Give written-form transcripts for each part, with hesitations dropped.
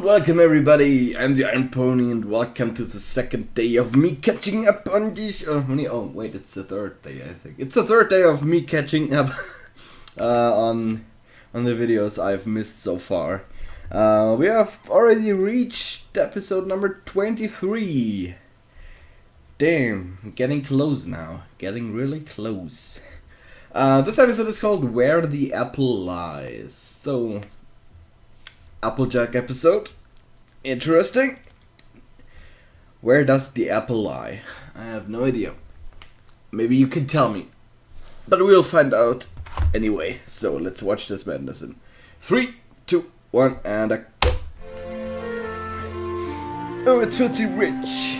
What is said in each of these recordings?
Welcome everybody, I'm the Iron Pony and welcome to the second day of me catching up on this... Oh wait, it's the third day I think. It's the third day of me catching up on the videos I've missed so far. We have already reached episode number 23. Damn, getting close now. Getting really close. This episode is called Where the Apple Lies. So... Applejack episode. Interesting. Where does the apple lie? I have no idea. Maybe you can tell me. But we'll find out anyway. So let's watch this madness in 3, 2, 1 and a go. Oh, it's Filthy Rich.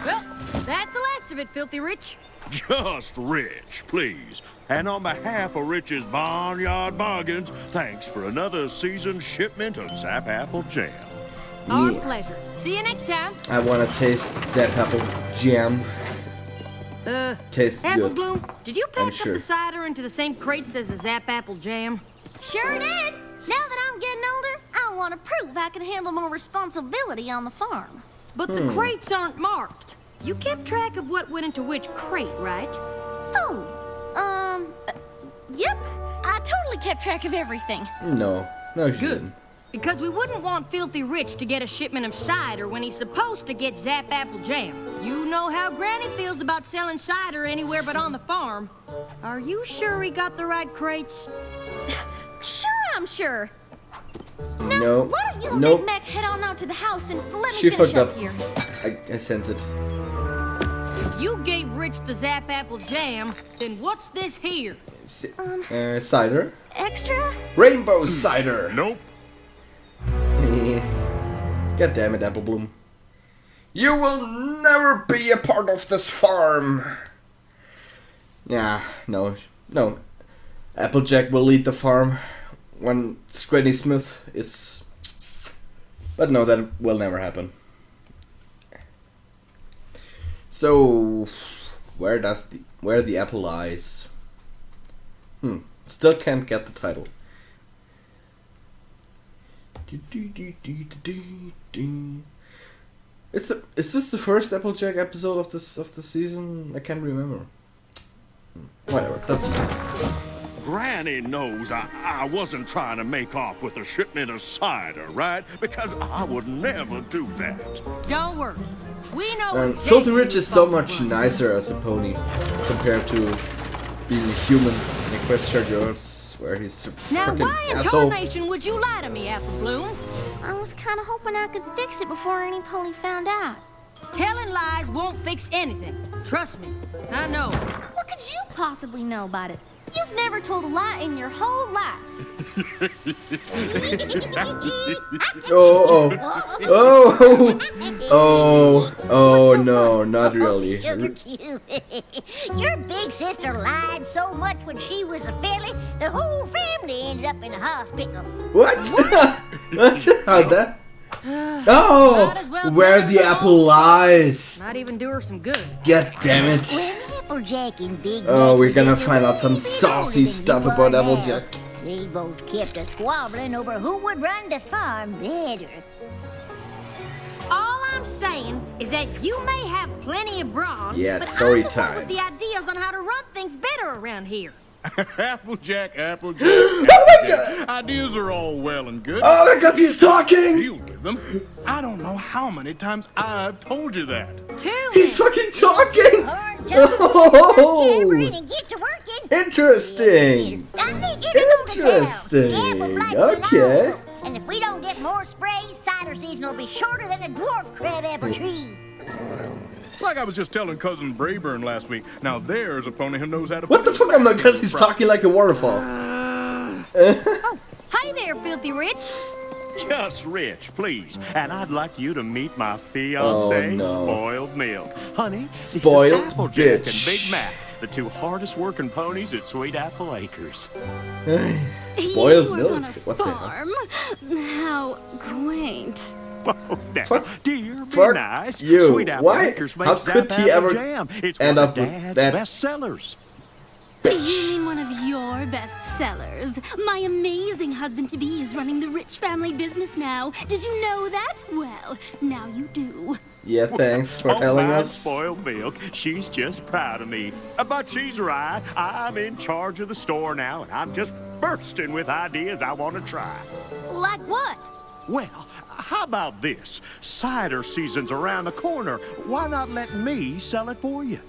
Well, that's the last of it, Filthy Rich. Just Rich, please. And on behalf of Rich's Barnyard Bargains, thanks for another seasoned shipment of Zap Apple Jam. Our pleasure. See you next time. I want to taste Zap Apple Jam. Tastes Apple good. Bloom, did you pack up sure. the cider into the same crates as the Zap Apple Jam? Sure did. Now that I'm getting older, I want to prove I can handle more responsibility on the farm. But the crates aren't marked. You kept track of what went into which crate, right? Oh, yep. I totally kept track of everything. No, she Good. didn't. Because we wouldn't want Filthy Rich to get a shipment of cider when he's supposed to get Zap Apple Jam. You know how Granny feels about selling cider anywhere but on the farm. Are you sure he got the right crates? Sure, I'm sure. Now, No. why don't you and Nope. Big Mac head on out to the house and let me She finish fucked up up. here. I sense it. If you gave Rich the Zap Apple Jam, then what's this here? Cider. Extra? Rainbow cider. Nope. God damn it, Apple Bloom. You will never be a part of this farm. Yeah, no. Applejack will lead the farm when Granny Smith is... But no, that will never happen. So, where the apple lies? Still can't get the title. Is this the first Applejack episode of the season? I can't remember. Whatever. Doesn't matter. Granny knows I wasn't trying to make off with a shipment of cider, right? Because I would never do that. Don't worry. We know And exactly Filthy Rich is so who's much nicer as a pony compared to being a human in Equestria Girls, where he's a Now, freaking why in asshole. tarnation would you lie to me, Apple Bloom? I was kind of hoping I could fix it before any pony found out. Telling lies won't fix anything. Trust me, I know. What could you possibly know about it? You've never told a lie in your whole life. Oh no, not really. Sugar cube. Your big sister lied so much when she was a filly, the whole family ended up in the hospital. What? What? How'd that? Oh, Might as well where tell the her apple all. lies. Might even do her some good. God damn it. When Applejack and Big Oh, Mac we're gonna together, find out some they did saucy older than stuff you about are now. Applejack. They both kept us squabbling over who would run the farm better. All I'm saying is that you may have plenty of brawn, Yeah, but story I'm the time. one with the ideas on how to run things better around here. Applejack. Oh my god! Ideas are all well and good. Oh my god, he's talking! Deal with them. I don't know how many times I've told you that. He's fucking talking! Horn toad, Oh! Cameron, and get to working. Interesting! I think it's over town. Interesting. Yeah, we'll blacken Okay. it all. And if we don't get more spray, cider season will be shorter than a dwarf crab apple tree. It's like I was just telling Cousin Brayburn last week. Now there's a pony who knows how to... What the fuck am I? Because he's talking like a waterfall. Hi there, Filthy Rich. Just Rich, please. And I'd like you to meet my fiancée, Oh, no. Spoiled Milk. Honey, Spoiled this is Applejack bitch. and Big Mac, the two hardest working ponies at Sweet Apple Acres. Spoiled You milk? work on a What the hell? farm? How quaint. Oh, now, Fuck- dear, be fuck nice. you. Sweet Apple Why? Acres How makes could Zap he Apple ever Jam. It's end one up of with Dad's that? best sellers. You mean one of your best sellers? My amazing husband-to-be is running the Rich family business now. Did you know that? Well, now you do. Yeah, thanks for telling my us. spoiled milk. She's just proud of me. But she's right. I'm in charge of the store now, and I'm just bursting with ideas I want to try. Like what? Well, how about this? Cider season's around the corner. Why not let me sell it for you?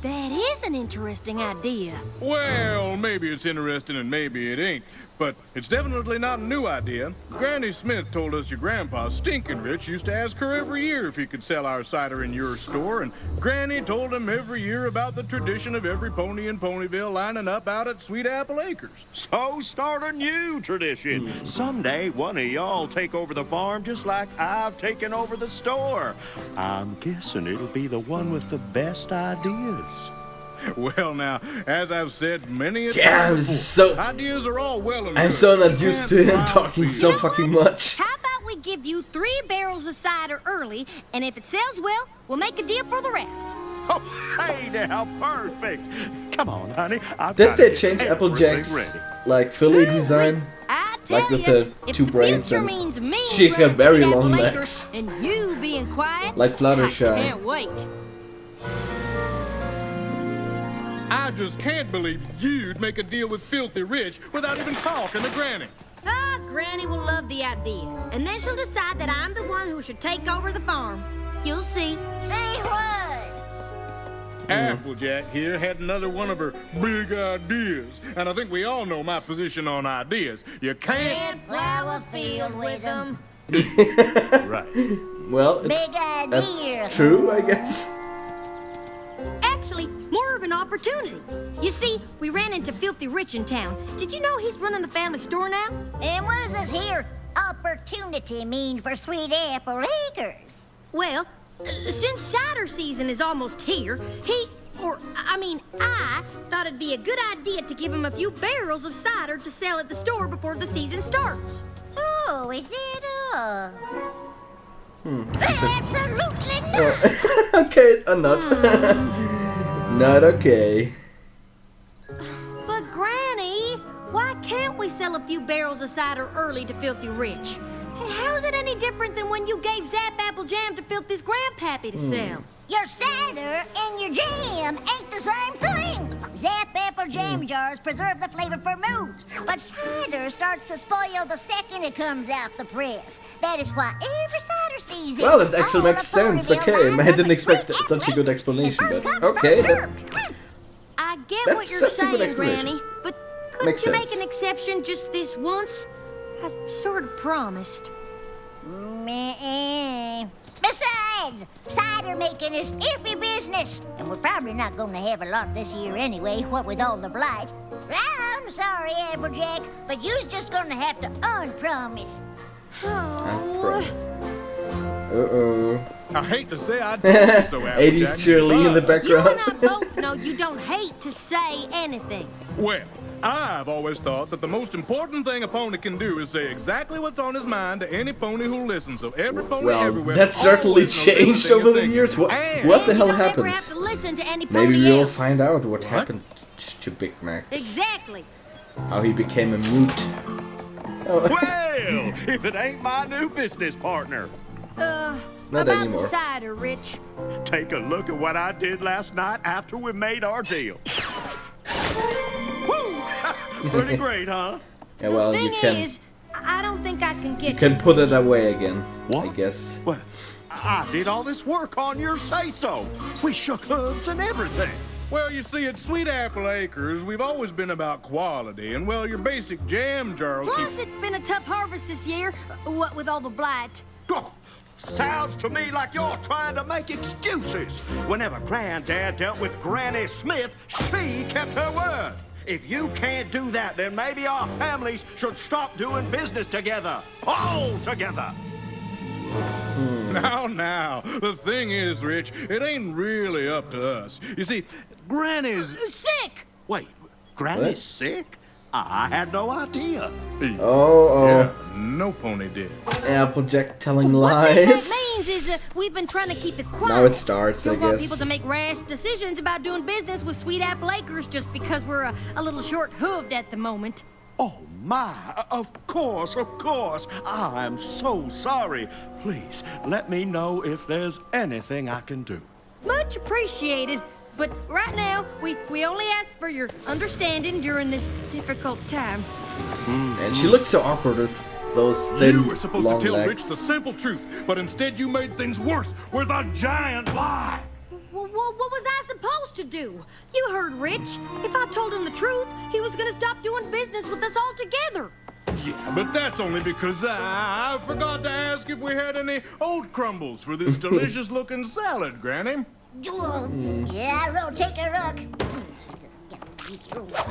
That is an interesting idea. Well, maybe it's interesting and maybe it ain't. But it's definitely not a new idea. Granny Smith told us your grandpa, Stinkin' Rich, used to ask her every year if he could sell our cider in your store. And Granny told him every year about the tradition of every pony in Ponyville lining up out at Sweet Apple Acres. So start a new tradition. Someday, one of y'all take over the farm just like I've taken over the store. I'm guessing it'll be the one with the best ideas. Well, now, as I've said many a Yeah, time I'm before, so- ideas are all well and I'm good. so not used to him Can't talking lie so for you. fucking much. How about we give you 3 barrels of cider early, and if it sells well, we'll make a deal for the rest. Oh, hey now, perfect. Come on, honey. I've Did got they it. change Everything Applejack's ready. like Philly design? I tell Like with ya, the if 2 the braids future and means me she's got running very Sweet Apple long Acres legs. and you being quiet, Like Fluttershy. I can't wait. I just can't believe you'd make a deal with Filthy Rich without even talking to Granny. Ah, Granny will love the idea, and then she'll decide that I'm the one who should take over the farm. You'll see. Say what? Applejack here had another one of her big ideas. And I think we all know my position on ideas. You can't... Plow a field with them. Right. Well, Big idea. that's true, I guess. Actually, more of an opportunity. You see, we ran into Filthy Rich in town. Did you know he's running the family store now? And what does this here opportunity mean for Sweet Apple Acres? Well, since cider season is almost here, I thought it'd be a good idea to give him a few barrels of cider to sell at the store before the season starts. Oh, is it Absolutely not! Okay, not. Not okay. But Granny, why can't we sell a few barrels of cider early to Filthy Rich? Hey, how's it any different than when you gave Zap Apple Jam to Filthy's grandpappy to sell? Your cider and your jam ain't the same thing. Zap Apple Jam jars preserve the flavor for moons, but cider starts to spoil the second it comes out the press. That is why every cider season... Well, it actually all makes the sense. Ponyville Okay, lines I up didn't at expect Sweet such a good Apple explanation, Acres. but First come, okay, first that served. I get what you're That's a good saying, explanation. Granny, but couldn't Makes you sense. make an exception just this once? I sort of promised. Meh. Besides, cider making is iffy business, and we're probably not going to have a lot this year anyway, what with all the blight. I'm sorry, Applejack, but you's just going to have to unpromise. Uh-oh. I hate to say I told you so, 80s Applejack. cheerleading in the but- You and background. I both know you don't hate to say anything. Well, I've always thought that the most important thing a pony can do is say exactly what's on his mind to any pony who listens. So every pony Well, everywhere that's certainly always knows changed everything over you're the thinking. years. What And- the And hell you don't happened? ever have to listen to any pony Maybe we'll else. find out what happened to Big Mac. Exactly. How he became a mute. Well, if it ain't my new business partner. Not about anymore. the cider, Rich. Take a look at what I did last night after we made our deal. Woo! Pretty great, huh? Yeah, well, the you thing can is, I don't think I can get you can put it away again. What? I guess. Well, I did all this work on your say-so. We shook hooves and everything. Well, you see, at Sweet Apple Acres, we've always been about quality, and well, your basic jam jar will keep... Plus, it's been a tough harvest this year, what with all the blight. Oh, sounds to me like you're trying to make excuses. Whenever Granddad dealt with Granny Smith, she kept her word. If you can't do that, then maybe our families should stop doing business together. All together. Now, the thing is, Rich, it ain't really up to us. You see, Granny's... Sick! Wait, Granny's What? sick? I had no idea. Oh. Yeah, no pony did. Applejack telling What that lies. means is we've been trying to keep it quiet. Now it starts, I Don't want guess. people to make rash decisions about doing business with Sweet Apple Acres just because we're a little short-hooved at the moment. Oh, my. Of course, of course. I'm so sorry. Please, let me know if there's anything I can do. Much appreciated. But right now, we only ask for your understanding during this difficult time. And she looks so awkward with those thin, You were supposed long to tell legs. Rich the simple truth, but instead you made things worse with a giant lie. Well, what was I supposed to do? You heard Rich. If I told him the truth, he was gonna stop doing business with us altogether. Yeah, but that's only because I forgot to ask if we had any oat crumbles for this delicious-looking salad, Granny. Yeah, I'll take a look.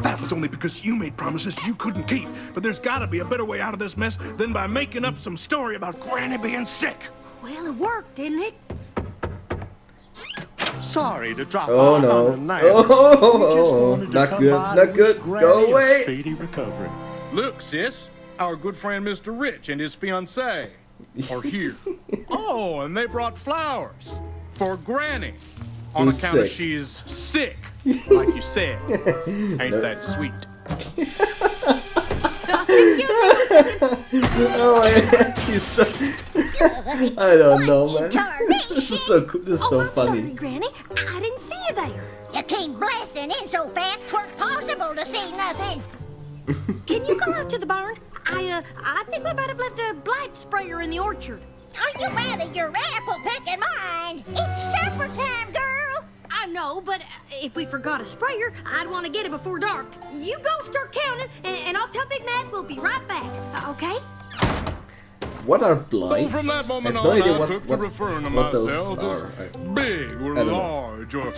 That was only because you made promises you couldn't keep. But there's gotta be a better way out of this mess than by making up some story about Granny being sick. Well, it worked, didn't it? Sorry to drop Oh, our no. unannounced. Oh, We just wanted to not come good, by not to good. wish Go Granny a away. speedy recovery. Look, sis, our good friend Mr. Rich and his fiancée are here. Oh, and they brought flowers for Granny. On Who's account of sick? she's sick, like you said. Ain't that sweet? Oh, he's so... I don't know, man. Tarnation. This is so cool. This is so I'm sorry, funny. Granny. I didn't see you there. You came blasting in so fast, 'twas possible to see nothing. Can you go out to the barn? I think we might have left a blight sprayer in the orchard. Are you out of your apple picking mind? It's supper time, girl. I know, but if we forgot a sprayer, I'd want to get it before dark. You go start counting, and I'll tell Big Mac we'll be right back. Okay? What are So blights? from that moment I have no on, idea I took to referring to what those myself as are. big or I don't know. large or...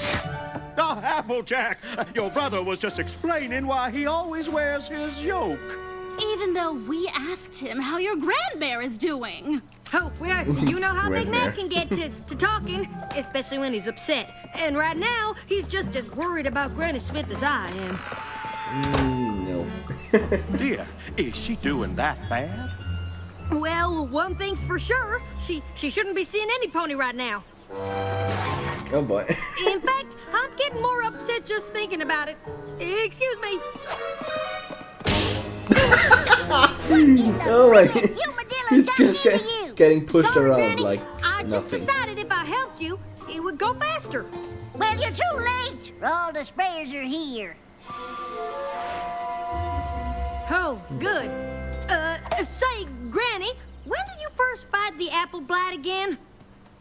Oh, Applejack, your brother was just explaining why he always wears his yoke. Even though we asked him how your grandmare is doing. Oh, well, you know how Big Red Mac can get to talking, especially when he's upset. And right now, he's just as worried about Granny Smith as I am. No. Dear, is she doing that bad? Well, one thing's for sure. She shouldn't be seeing any pony right now. Oh boy. In fact, I'm getting more upset just thinking about it. Excuse me. Oh my. You Medilla He's ducked just into you. getting pushed Sorry, around Granny. like I just nothing. decided if I helped you, it would go faster. Well, you're too late. All the sprayers are here. Oh, good. Say, Granny, when did you first fight the apple blight again?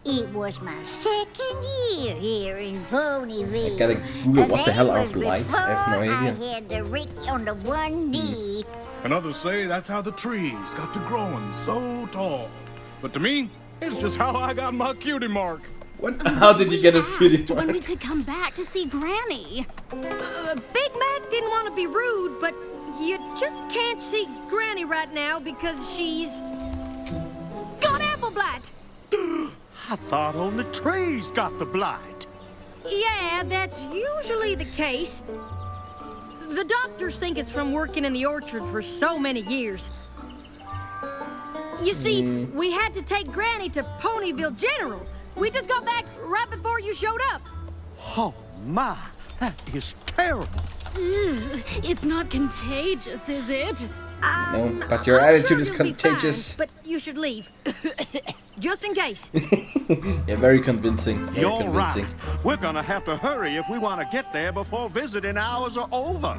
It was my second year here in Ponyville. I gotta Google And what the that hell are was blight. I have no before idea. I had to reach on the one knee. And others say that's how the trees got to growing so tall. But to me, it's just how I got my cutie mark. What? How did you get a cutie When we mark? could come back to see Granny. Big Mac didn't want to be rude, but you just can't see Granny right now because she's got apple blight. I thought only trees got the blight. Yeah, that's usually the case. The doctors think it's from working in the orchard for so many years. You see, we had to take Granny to Ponyville General. We just got back right before you showed up. Oh, my, that is terrible. Ugh, it's not contagious, is it? No, but your I'm attitude sure is you'll be contagious. fine, but you should leave. Just in case. Yeah, very convincing. Very You're convincing. right. We're gonna have to hurry if we want to get there before visiting hours are over.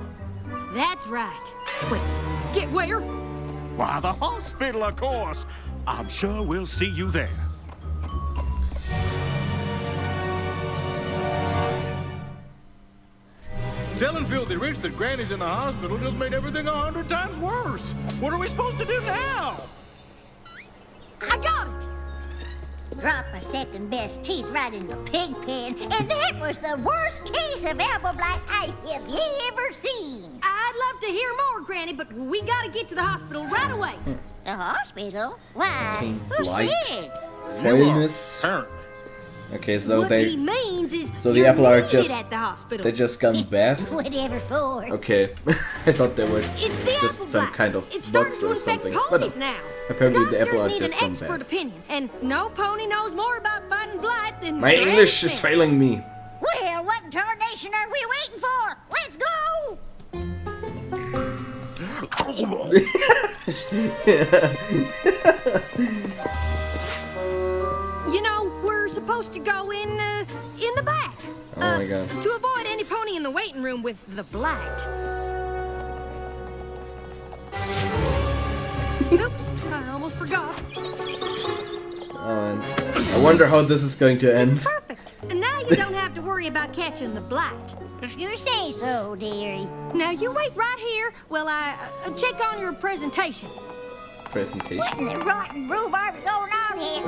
That's right. Wait, get where? Why, the hospital, of course. I'm sure we'll see you there. Telling Filthy Rich that Granny's in the hospital just made everything 100 times worse. What are we supposed to do now? I got it. Dropped my second best teeth right in the pig pen, and that was the worst case of apple blight I have ever seen. I'd love to hear more, Granny, but we gotta get to the hospital right away. The hospital? Why? Fucking Who's blight. sick? Famous. Apparently. Okay, so what he means is so the you're apple are needed just at the hospital. they just gone bad. Whatever for. Okay, I thought they were It's the just apple some blight. kind of It's starting bugs to or infect something. ponies But now. apparently the Doctors apple are need just an gone expert bad. opinion, and no pony knows more about fighting blight than My Granny English is Smith. failing me. Well, what in tarnation are we waiting for? Let's go! You know, we're supposed to go in the back. Oh my god. To avoid any pony in the waiting room with the blight. Oops, I almost forgot. Oh, and I wonder how this is going to end. Perfect. And now you don't have to worry about catching the blight. If you say so, dearie. Now you wait right here while I check on your presentation. Presentation. What in the rotten rhubarb is going on here?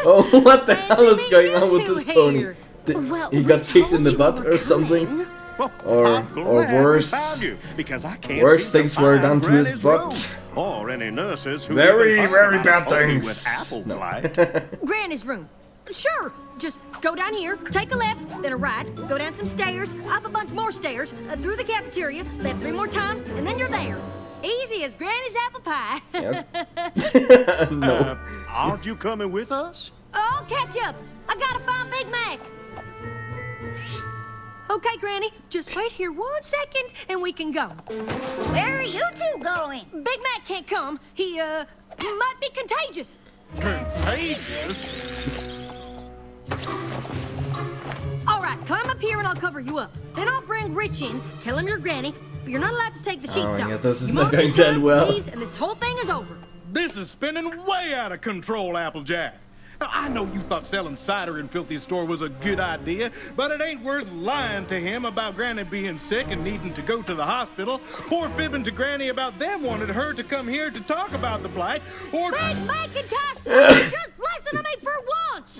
Oh, what the hell is going on with into this pony? here? Well, He we got kicked in told the you butt we were or something? coming. Or worse. Found you, because I can't Worse seem to things were find done to his Granny's butt. room, or any nurses who Very, even very heard about bad a pony things. with apple No. blight. Granny's room. Sure. Just go down here, take a left, then a right, go down some stairs, up a bunch more stairs, through the cafeteria, left 3 more times, and then you're there. Easy as Granny's apple pie. Yep. No. Aren't you coming with us? I'll catch up. I gotta find Big Mac. Okay, Granny, just wait here 1 second and we can go. Where are you two going? Big Mac can't come. He might be contagious. Contagious? All right, climb up here and I'll cover you up. Then I'll bring Rich in, tell him you're Granny, but you're not allowed to take the sheets my off. God, this is You not moan a going few to end times, well. leaves, and this whole thing is over. This is spinning way out of control, Applejack. Now, I know you thought selling cider in Filthy's store was a good idea, but it ain't worth lying to him about Granny being sick and needing to go to the hospital, or fibbing to Granny about them wanting her to come here to talk about the blight, or... Big Macintosh, just listen to me for once.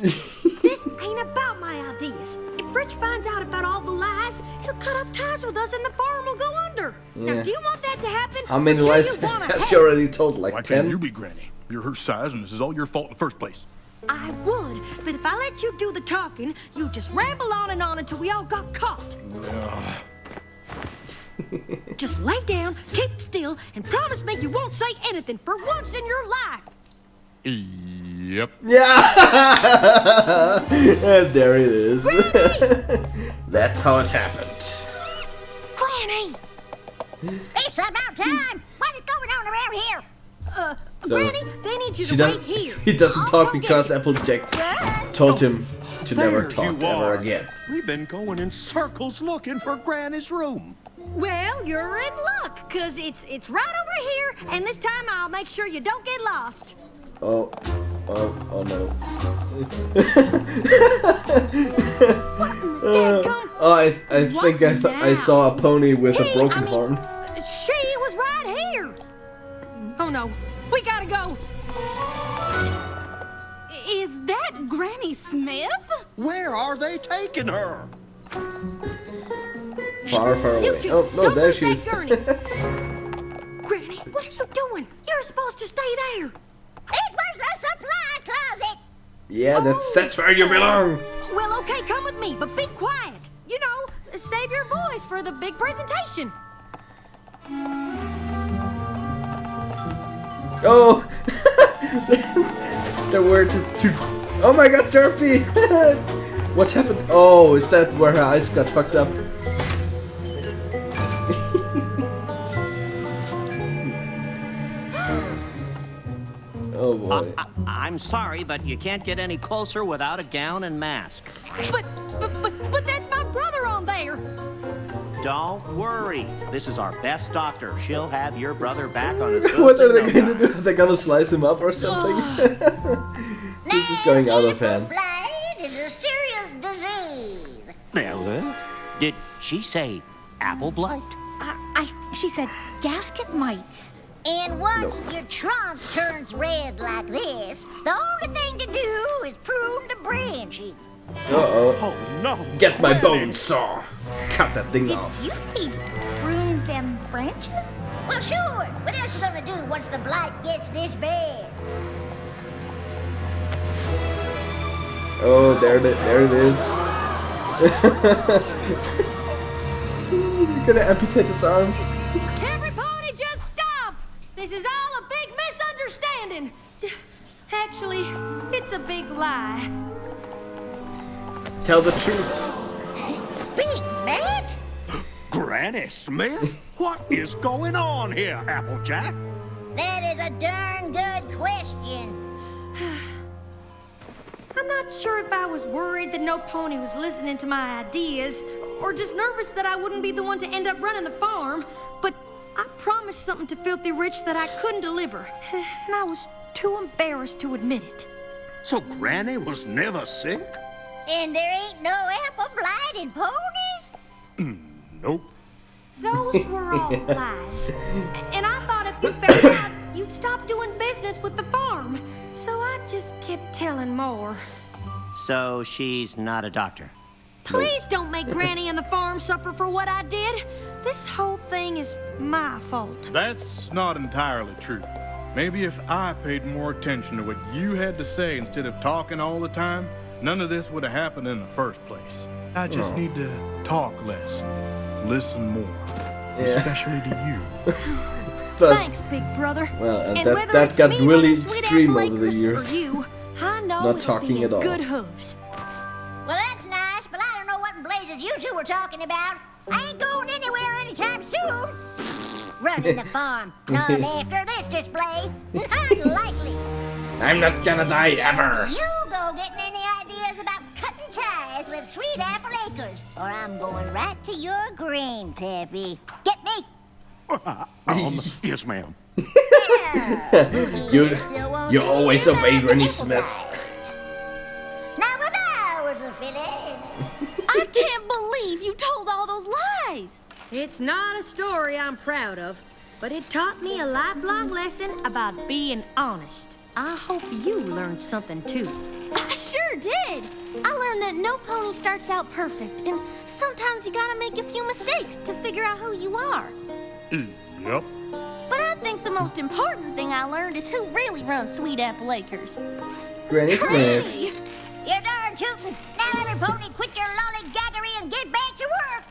This ain't about my ideas. If Rich finds out about all the lies, he'll cut off ties with us and the farm will go under. Yeah. Now, do you want that to happen? How many or do lies you wanna has help? she already told? Like Why can't 10? you be Granny? You're her size, and this is all your fault in the first place. I would, but if I let you do the talking, you just ramble on and on until we all got caught. Just lay down, keep still, and promise me you won't say anything for once in your life. Yep. Yeah! And there it is. That's how it happened. Granny! It's about time. What is going on around here? So, Granny, they need you She to does. wait here. He doesn't I'll talk go get because you. Applejack told him to never There talk you ever are. again. We've been going in circles looking for Granny's room. Well, you're in luck, cause it's right over here, and this time I'll make sure you don't get lost. Oh no. Dadgum. I think I saw a pony with a Hey, broken I mean, horn. She was right here. Oh no, we gotta go. Is that Granny Smith? Where are they taking her? Far, far You away. two, Oh no, don't there move she that is. gurney. Granny, what are you doing? You're supposed to stay there. It was a supply closet. Yeah, that's where you belong. Well, okay, come with me, but be quiet. You know, save your voice for the big presentation. Oh, there were two. Oh my God, Derpy! What happened? Oh, is that where her eyes got fucked up? Oh boy. I'm sorry, but you can't get any closer without a gown and mask. But that's my brother on there. Don't worry. This is our best doctor. She'll have your brother back on his What are they no going to time. do? Are they gonna slice him up or something? This is going out of hand. Blight is a serious disease. Now, did she say apple blight? She said gasket mites. And once your trunk turns red like this, the only thing to do is prune the branches. Uh-oh. Oh no! Get my Granny. bone saw. Cut that thing off. You say prune them branches? Well, sure. What else you gonna do once the blight gets this bad? Oh, there it is. You're gonna amputate his arm. Everybody just stop! This is all a big misunderstanding. Actually, it's a big lie. Tell the truth. Big Mac? Granny Smith? What is going on here, Applejack? That is a darn good question. I'm not sure if I was worried that no pony was listening to my ideas, or just nervous that I wouldn't be the one to end up running the farm, but I promised something to Filthy Rich that I couldn't deliver, and I was too embarrassed to admit it. So Granny was never sick? And there ain't no apple-blighted ponies? Nope. Those were all lies. And I thought if you found out, you'd stop doing business with the farm. So I just kept telling more. So she's not a doctor. Please don't make Granny and the farm suffer for what I did. This whole thing is my fault. That's not entirely true. Maybe if I paid more attention to what you had to say instead of talking all the time, none of this would have happened in the first place. I just need to talk less, listen more, especially to you. But, Thanks, big brother. well, and whether that it's got me really running Sweet extreme Apple over the Acres years. or you, I know Not it'll talking be at all. good hooves. Well, that's nice, but I don't know what in blazes you two were talking about. I ain't going anywhere anytime soon. Running the farm. Not after this display. Unlikely. I'm not gonna die ever. You go getting any ideas about cutting ties with Sweet Apple Acres, or I'm going right to your grain, Peppy. Get me? Yes, ma'am. You always obey Granny Smith. Now what hours are filling? I can't believe you told all those lies. It's not a story I'm proud of, but it taught me a lifelong lesson about being honest. I hope you learned something too. I sure did. I learned that no pony starts out perfect, and sometimes you gotta make a few mistakes to figure out who you are. Yep. But I think the most important thing I learned is who really runs Sweet Apple Acres. Granny Smith. You're darn tootin'. Now every pony quit your lollygaggery and get back to work.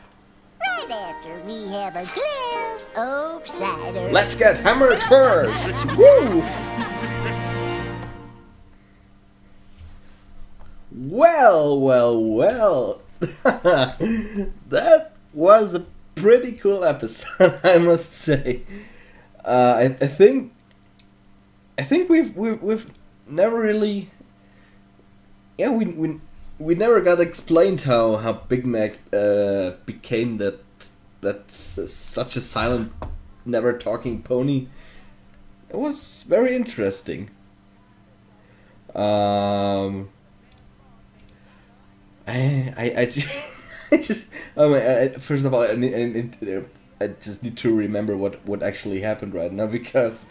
Right after we have a glass of cider. Let's get hammered first. Woo! Well. That was a pretty cool episode, I must say. I think we've never really, we never got explained how Big Mac became that's such a silent, never talking pony. It was very interesting. First of all, I just need to remember what actually happened right now, because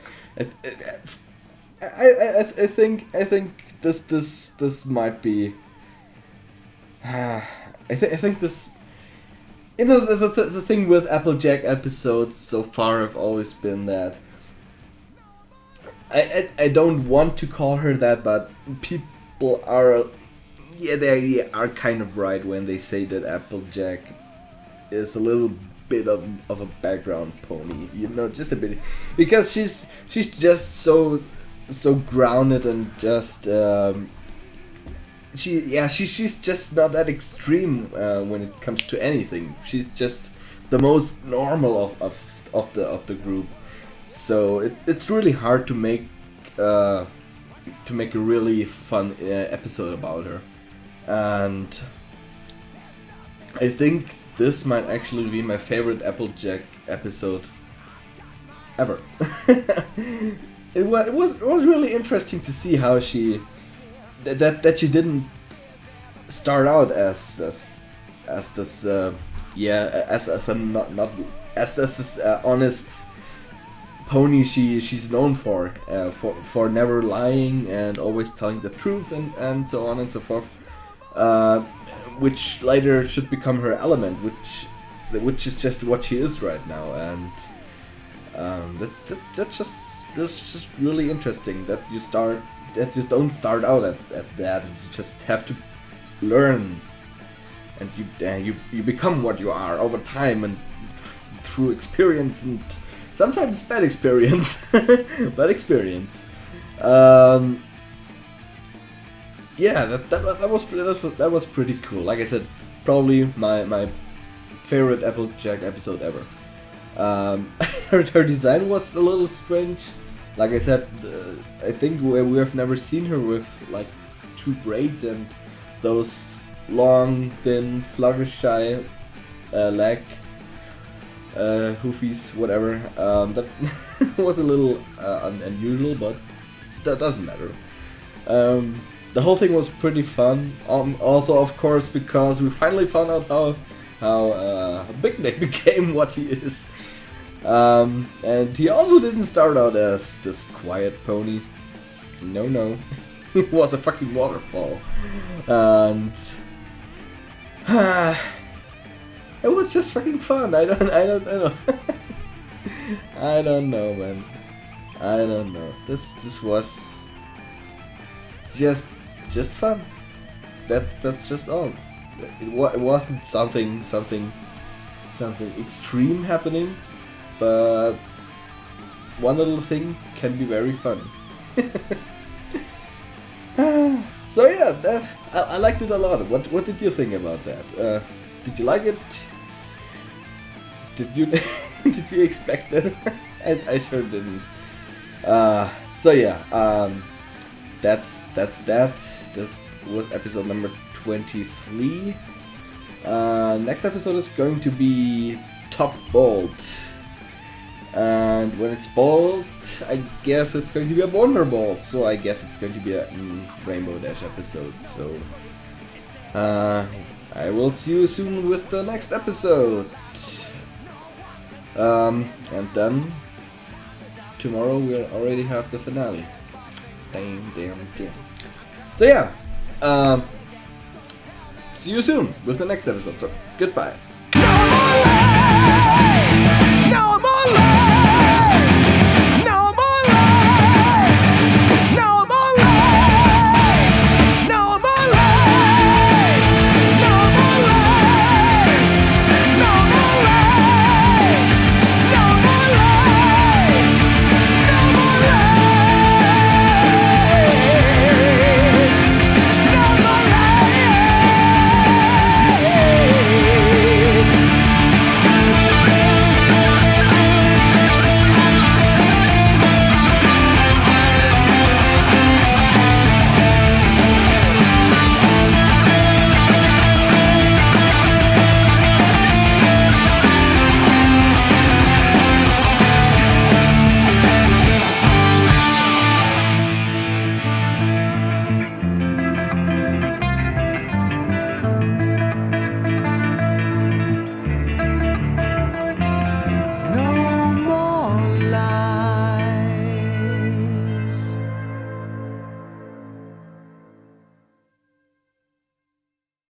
I think this might be. I think this. You know, the thing with Applejack episodes so far have always been that I don't want to call her that, but people are. Yeah, they are kind of right when they say that Applejack is a little bit of a background pony, you know, just a bit, because she's just so grounded and just she's just not that extreme when it comes to anything. She's just the most normal of the group, so it's really hard to make a really fun episode about her. And I think this might actually be my favorite Applejack episode ever. It was really interesting to see how she that she didn't start out as this honest pony she's known for never lying and always telling the truth and so on and so forth. Which later should become her element, which is just what she is right now, and that's just really interesting that you don't start out at that. You just have to learn, and you become what you are over time and through experience, and sometimes bad experience. Bad experience. Yeah, that was pretty cool. Like I said, probably my favorite Applejack episode ever. Her design was a little strange. Like I said, I think we have never seen her with like 2 braids and those long, thin, Fluttershy leg hoofies, whatever. That was a little unusual, but that doesn't matter. The whole thing was pretty fun. Also, of course, because we finally found out how Big Nick became what he is. And he also didn't start out as this quiet pony. No. He was a fucking waterfall. And it was just fucking fun. I don't know. I don't know, man. I don't know. This was just fun. That's just all. It wasn't something extreme happening, but one little thing can be very funny. So yeah, I liked it a lot. What did you think about that? Did you like it? Did you did you expect it? I sure didn't. So yeah, that's that. This was episode number 23. Next episode is going to be Top Bolt. And when it's Bolt, I guess it's going to be a Wonder Bolt. So I guess it's going to be a Rainbow Dash episode. So I will see you soon with the next episode. And then tomorrow we'll already have the finale. Damn. So yeah, see you soon with the next episode. So goodbye.